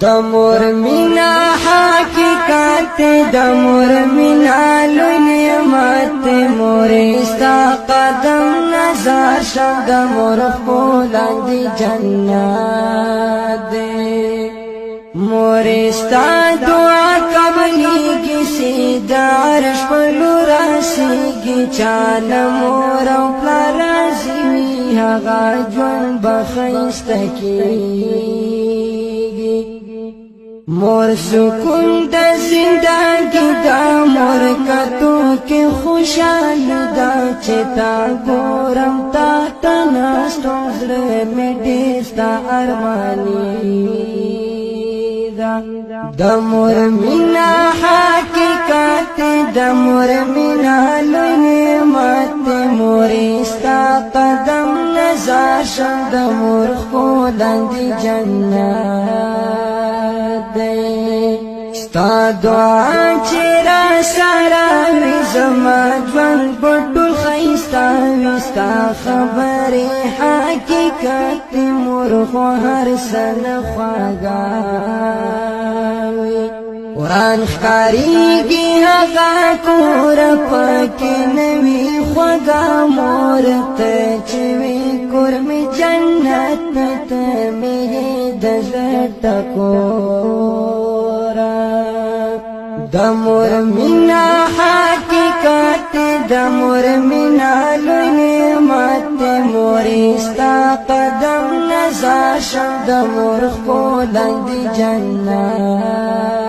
دمور مینا حقیقت دمور مینا لوی نعمت مور استا قدم نظر شم دمور خولندی جنت دے مور استا دعا قبلی کسی دارش پلو راسی کی چان مور او پلارازی وی هغا جون بخیستکی مور سکون د زندگی دا مور کتو کې خوشحال دا چتا ګورم تا تناستو زړه مې دستا ارمانی دا د مور مینا حقیقت د مور مینا لوی نعمت مور استا قدم نظر شم د مور خولندی جنت ستا دعا چرا سارا وی زما ژوند پټول خیستا وستا خبره حقیقت مور خو هر سن خواږه قرآن ښکاریږي هغه کور پکې نوي خواږه مور ته چې وي کور مې جنت ته مې د زړه ټکوره د مور مینا حقیقت د مور مینا لوی نعمت مور استا قدم نظر شم د مور خولندی جنت